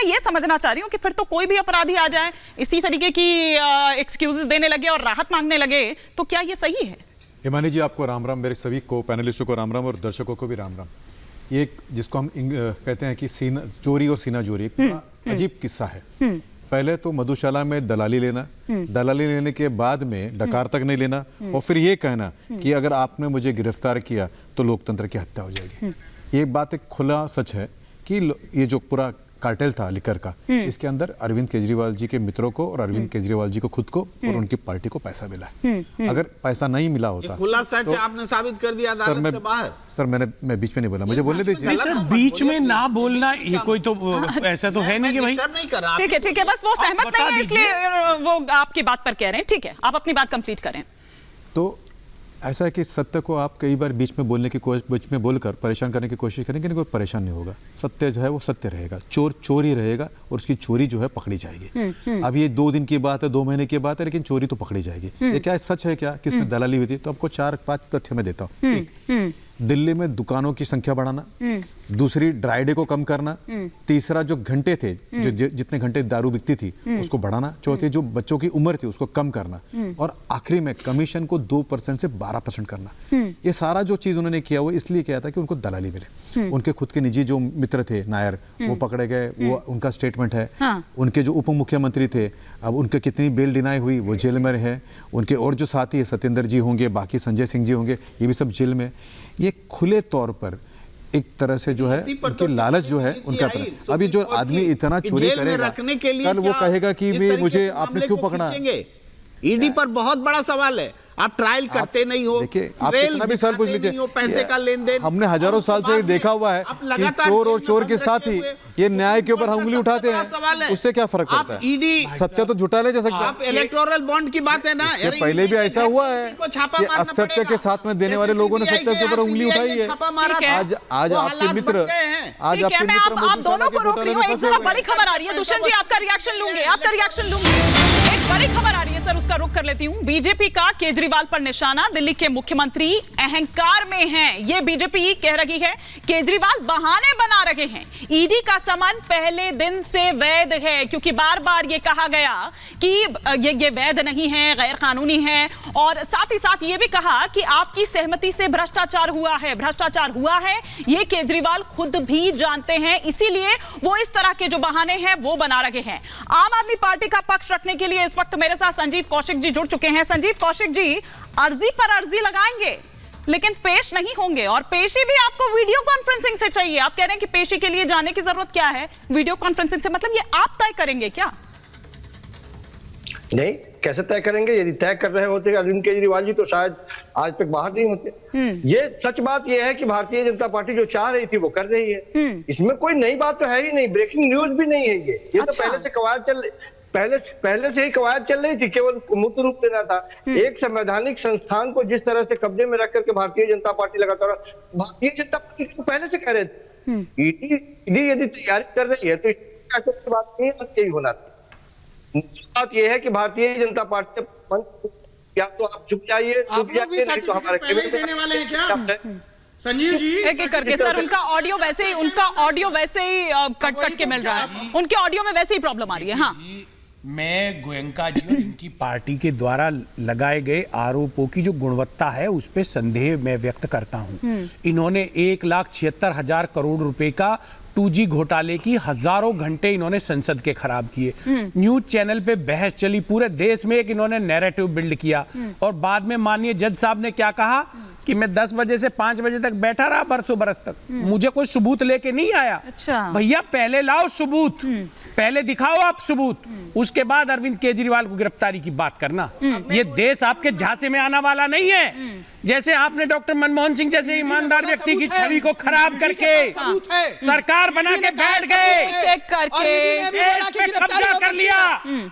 ये समझना चाह रही हूँ कि फिर तो कोई भी अपराधी आ जाए, इसी तरीके की एक्सक्यूजेस देने लगे और राहत मांगने लगे, तो क्या ये सही है? हिमानी जी, आपको राम राम, मेरे सभी को पैनलिस्टों को राम राम और दर्शकों को भी राम राम। ये जिसको हम कहते हैं कि सीना चोरी और सीना चोरी, अजीब किस्सा है। पहले तो मधुशाला में दलाली लेना, दलाली लेने के बाद में डकार तक नहीं लेना, और फिर ये कहना कि अगर आपने मुझे गिरफ्तार किया तो लोकतंत्र की हत्या हो जाएगी। ये बात एक खुला सच है कि ये जो पूरा कार्टेल था लिकर का, इसके अंदर अरविंद केजरीवाल जी के मित्रों को और अरविंद केजरीवाल जी को खुद को और उनकी पार्टी को पैसा मिला है। अगर पैसा नहीं मिला होता, खुला सच तो आपने साबित कर दिया अदालत से बाहर। सर मैं बीच में नहीं बोला, मुझे बोलने दीजिए। सर बीच में ना बोलना ये कोई तो ऐसा तो है नहीं कि भाई ठीक है, बस वो सहमत नहीं है इसलिए वो आपकी बात पर कह रहे हैं। ठीक है, आप अपनी बात कंप्लीट करें। तो ऐसा है कि सत्य को आप कई बार बीच में बोलने की बीच में बोलकर परेशान करने की कोशिश करेंगे, कोई परेशान नहीं होगा। सत्य जो है वो सत्य रहेगा, चोर चोर ही रहेगा और उसकी चोरी जो है पकड़ी जाएगी। अब ये 2 दिन की बात है, 2 महीने की बात है, लेकिन चोरी तो पकड़ी जाएगी। ये क्या सच है क्या किसमें दलाली हुई थी? तो आपको 4-5 तथ्य मैं देता हूँ। दिल्ली में दुकानों की संख्या बढ़ाना, दूसरी ड्राई डे को कम करना, तीसरा जो घंटे थे, जो जितने घंटे दारू बिकती थी उसको बढ़ाना, चौथी जो बच्चों की उम्र थी उसको कम करना, और आखिरी में कमीशन को 2% से 12% करना। ये सारा जो चीज उन्होंने किया वो इसलिए किया था कि उनको दलाली मिले। उनके खुद के निजी जो मित्र थे नायर, वो पकड़े गए, वो उनका स्टेटमेंट है। उनके जो उप मुख्यमंत्री थे, अब उनके कितनी बेल डिनाई हुई, वो जेल में रहे। उनके और जो साथी है, सत्येंद्र जी होंगे, बाकी संजय सिंह जी होंगे, ये भी सब जेल में। ये खुले तौर पर एक तरह से जो है उनकी लालच जो है उनका तरह। अभी जो आदमी इतना चोरी करेगा, कल वो कहेगा कि भी मुझे आपने क्यों पकड़ा। ईडी पर बहुत बड़ा सवाल है। आप ट्रायल करते नहीं हो, देखिए आप कितना भी सवाल पूछ लीजिए, पैसे का लेन देन हमने हजारों साल से देखा हुआ है कि चोर और चोर के साथ ही ये न्याय के ऊपर उंगली उठाते हैं, उससे क्या फर्क पड़ता है? ईडी सत्य तो झूठा नहीं जा सकता। आप इलेक्टोरल बॉन्ड की बात है ना, पहले भी ऐसा हुआ है कि असत्य के साथ में देने वाले लोगों ने सत्य के ऊपर उंगली उठाई है। आज आपके मित्र, आज आपके मित्र, आप दोनों को रोक रही हूं। एक जरा बड़ी खबर आ रही है, दुष्यंत जी आपका रिएक्शन लूंगी, आपका रिएक्शन लूंगी। एक बड़ी खबर आ रही है सर, उसका रुख कर लेती हूं। बीजेपी का केजरीवाल पर निशाना, दिल्ली के मुख्यमंत्री अहंकार में हैं, ये बीजेपी कह रही है। केजरीवाल बहाने बना रहे हैं। ईडी का समन पहले दिन से वैध है, क्योंकि बार बार ये कहा गया कि ये वैध नहीं है, गैर कानूनी है, और साथ ही साथ ये भी कहा कि आपकी सहमति से भ्रष्टाचार हुआ है। भ्रष्टाचार हुआ है ये केजरीवाल खुद भी जानते हैं, इसीलिए वो इस तरह के जो बहाने हैं वो बना रहे हैं। आम आदमी पार्टी का पक्ष रखने के लिए इस वक्त मेरे साथ संजीव कौशिक जी जुड़ चुके हैं। संजीव कौशिक जी, अर्जी पर अर्जी लगाएंगे लेकिन पेश नहीं होंगे, और पेशी भी आपको वीडियो कॉन्फ्रेंसिंग से चाहिए। आप कह रहे हैं कि पेशी के लिए जाने की जरूरत क्या है, वीडियो कॉन्फ्रेंसिंग से, मतलब ये आप तय करेंगे क्या? नहीं, कैसे तय करेंगे? यदि तय कर रहे होते अरविंद केजरीवाल जी तो शायद आज तक बाहर नहीं होते। ये सच बात यह है कि भारतीय जनता पार्टी जो चाह रही थी वो कर रही है। इसमें कोई नई बात तो है ही नहीं, ब्रेकिंग न्यूज भी नहीं है ये। तो पहले से कवायद पहले से ही कवायद चल रही थी, केवल मूर्त रूप देना था। एक संवैधानिक संस्थान को जिस तरह से कब्जे में रख करके भारतीय जनता पार्टी लगातार, भारतीय जनता पार्टी तो पहले से कह रहे थे ईडी यदि तैयारी कर रही है तो इसकी बात नहीं यही होना था। बात यह है कि भारतीय जनता पार्टी या तो आप चुप जाइए, नहीं तो हमारे देने वाले हैं क्या संजीव जी? एक एक करके सर, उनका ऑडियो वैसे ही कट के मिल रहा है, उनके ऑडियो में वैसे ही प्रॉब्लम आ रही है। हाँ, मैं गोयंका जी और इनकी पार्टी के द्वारा लगाए गए आरोपों की जो गुणवत्ता है उस पर संदेह मैं व्यक्त करता हूं। इन्होंने 1,76,000 करोड़ रुपए का 2G घोटाले की हजारों घंटे इन्होंने संसद के खराब किए। न्यूज चैनल पे बहस चली, पूरे देश में एक इन्होंने नैरेटिव बिल्ड किया, और बाद में माननीय जज साहब ने क्या कहा कि मैं 10 बजे से 5 बजे तक बैठा रहा बरसों बरस तक, मुझे कोई सबूत लेके नहीं आया। अच्छा। भैया पहले लाओ सबूत, पहले दिखाओ आप सबूत, उसके बाद अरविंद केजरीवाल को गिरफ्तारी की बात करना। ये देश आपके झांसे में आने वाला नहीं है। जैसे आपने डॉक्टर मनमोहन सिंह जैसे ईमानदार व्यक्ति की छवि को खराब करके सरकार बना के बैठ गए, करके कब्जा कर लिया।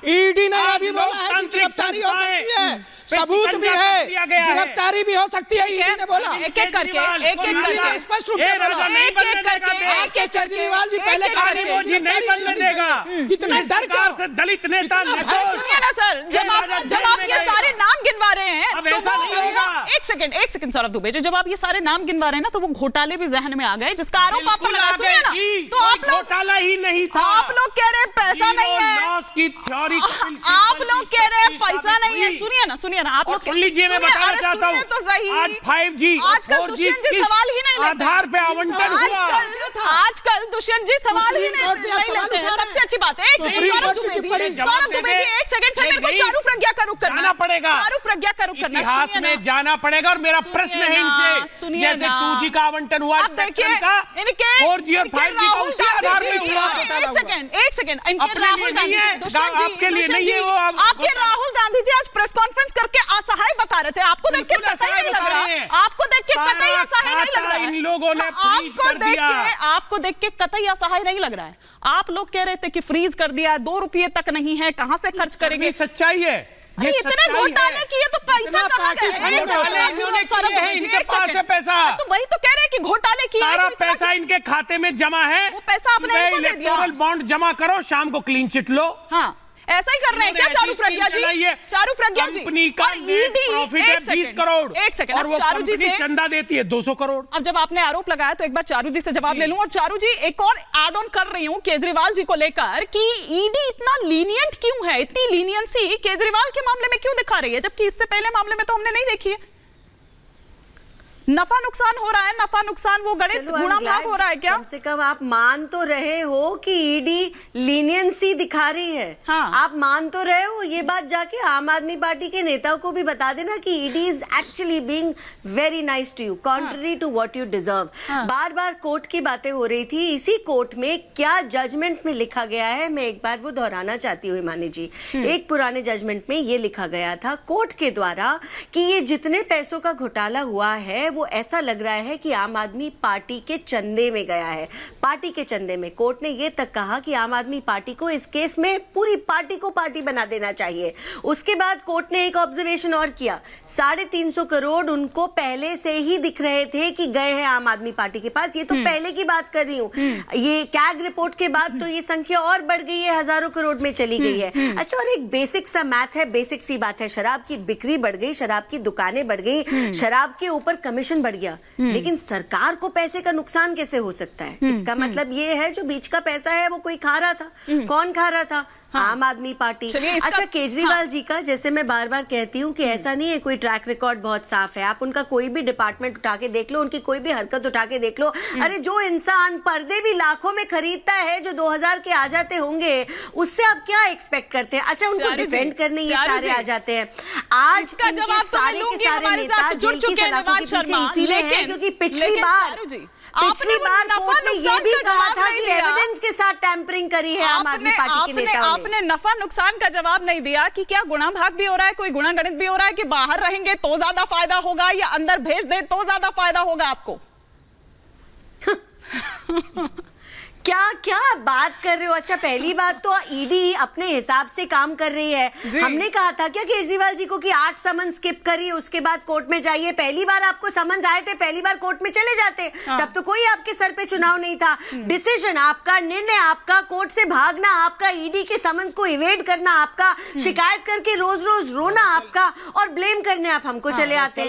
ईडी ने अभी लोकतांत्रिक संस्थाएं पे सबूत भी शिकंजा है, कस दिया गया है। गिरफ्तारी भी हो सकती है, ईडी ने बोला। एक एक करके स्पष्ट रूप से बोला। केजरीवाल जी पहले जी नहीं बनने देगा। इतना डर क्या से दलित नेता सुनिए ना सर, जब आप ये सारे नाम गिनवा रहे हैं अब तो ऐसा नहीं होगा। एक सेकंड सौरभ दुबे जी, जब आप ये सारे नाम गिनवा रहे हैं ना तो वो घोटाले भी जहन में आ गए जिसका आरोप आप पर लगा। सुनिए ना, तो आप लोग घोटाला ही नहीं था। आप लोग कह रहे हैं पैसा नहीं है, लॉस की थ्योरी आप लोग कह रहे हैं पैसा नहीं है। सुनिए ना आप लोग सुन लीजिए, मैं बताना चाहता हूँ तो सही, आज 5G आजकल दुष्यंत जी सवाल ही नहीं लेते, आधार पे आवंटन हुआ। आजकल दुष्यंत जी सवाल ही नहीं लेते हैं। सबसे अच्छी बात है, एक सेकंड सौरभ दुबे जी, एक सेकंड, फिर मेरे को चारू प्रज्ञा का रुख करना पड़ेगा। चारू प्रज्ञा का रुख करना, इतिहास में जाना पड़ेगा। और मेरा प्रश्न है इनसे, जैसे 2G का आवंटन हुआ, स्पेक्ट्रम का 4G और 5G का उसी आधार पे हुआ। एक सेकंड, इनके राहुल गांधी, आपके लिए नहीं है, वो आपके राहुल गांधी जी आज प्रेस कॉन्फ्रेंस करके असहाय बता रहे थे। आपको देख के कतई नहीं लग रहा, आपको देख के कतई असहाय नहीं लग रहा है। इन लोगों ने फ्रीज कर दिया। आपको देख के कतई असहाय नहीं लग रहा है। आप लोग कह रहे थे कि फ्रीज कर दिया, 2 रुपये तक नहीं है, कहां से खर्च करेंगे? सच्चाई है, ये इतने घोटाले किए तो पैसा कहां गया? इनके पास है पैसा, तो वही तो कह रहे हैं कि घोटाले किए, सारा पैसा इनके खाते में जमा है। वो पैसा आपने इनको दे दिया। बॉन्ड जमा करो, शाम को क्लीन चिट लो। हाँ, ऐसा ही कर रहे हैं क्या चारू प्रज्ञा जी? चारू प्रज्ञा जी, कंपनी का प्रॉफिट है 20 करोड़, एक सेकंड, और वो चारू जी कंपनी से चंदा देती है 200 करोड़। अब जब आपने आरोप लगाया तो एक बार चारू जी से जवाब ले लूं। और चारू जी, एक और ऐड ऑन कर रही हूं केजरीवाल जी को लेकर कि ईडी इतना लीनियंट क्यों है, इतनी लीनियंसी केजरीवाल के मामले में क्यों दिखा रही है, जबकि इससे पहले मामले में तो हमने नहीं देखी है। नफा नुकसान हो रहा है, नफा नुकसान वो गणित गुणा भाग हो रहा है क्या? कम से कम आप मान तो रहे हो कि ईडी लीनियंसी दिखा रही है। हाँ। आप मान तो रहे हो, ये बात जाके आम आदमी पार्टी के नेताओं को भी बता देना कि ED is actually being very nice to you, contrary to what you deserve. बार बार कोर्ट की बातें हो रही थी, इसी कोर्ट में क्या जजमेंट में लिखा गया है, मैं एक बार वो दोहराना चाहती हूँ हिमानी जी। एक पुराने जजमेंट में ये लिखा गया था कोर्ट के द्वारा कि ये जितने पैसों का घोटाला हुआ है वो ऐसा लग रहा है कि आम आदमी पार्टी के चंदे में गया है, पार्टी के चंदे में। कोर्ट ने ये तक कहा कि आम आदमी पार्टी को इस केस में पूरी पार्टी को पार्टी बना देना चाहिए। उसके बाद कोर्ट ने एक ऑब्जर्वेशन और किया, 350 करोड़ उनको पहले से ही दिख रहे थे कि गए हैं आम आदमी पार्टी के पास। ये तो पहले की बात कर रही हूँ, ये कैग रिपोर्ट के बाद तो ये संख्या और बढ़ गई है, हजारों करोड़ में चली गई है। अच्छा, और एक बेसिक सा मैथ है, बेसिक सी बात है, शराब की बिक्री बढ़ गई, शराब की दुकानें बढ़ गई, शराब के ऊपर कमीशन बढ़ गया, लेकिन सरकार को पैसे का नुकसान कैसे हो सकता है? इसका मतलब ये है जो बीच का पैसा है वो कोई खा रहा था। कौन खा रहा था? आम आदमी पार्टी। अच्छा, केजरीवाल जी का, जैसे मैं बार बार कहती हूँ कि ऐसा नहीं है, कोई ट्रैक रिकॉर्ड बहुत साफ है। आप उनका कोई भी डिपार्टमेंट उठा के देख लो, उनकी कोई भी हरकत उठा के देख लो। अरे जो इंसान पर्दे भी लाखों में खरीदता है, जो 2000 के आ जाते होंगे, उससे आप क्या एक्सपेक्ट करते हैं? अच्छा, उनको डिफेंड करने ये सारे आ जाते हैं। आज का जवाब तो मैं लूंगी, हमारे साथ जुड़ चुके हैं नवाज शर्मा, लेकिन क्योंकि पिछली बार कोर्ट ने ये भी कहा था कि एविडेंस के साथ टैंपरिंग करी है आम आदमी पार्टी के नेताओं ने। आपने नफा नुकसान का जवाब नहीं दिया कि क्या गुणा भाग भी हो रहा है, कोई गुणा गणित भी हो रहा है कि बाहर रहेंगे तो ज्यादा फायदा होगा या अंदर भेज दे तो ज्यादा फायदा होगा आपको? क्या क्या बात कर रहे हो? अच्छा, पहली बात तो ईडी अपने हिसाब से काम कर रही है। हमने कहा था क्या केजरीवाल जी को कि 8 समन स्किप करिए, उसके बाद कोर्ट में जाइए। पहली बार आपको समन्स आए थे, पहली बार कोर्ट में चले जाते। तब तो कोई आपके सर पे चुनाव नहीं था। डिसीजन आपका, निर्णय आपका, कोर्ट से भागना आपका, ईडी के समन्स को इवेड करना आपका, शिकायत करके रोज रोज रोना आपका, और ब्लेम करने आप हमको चले आते हैं।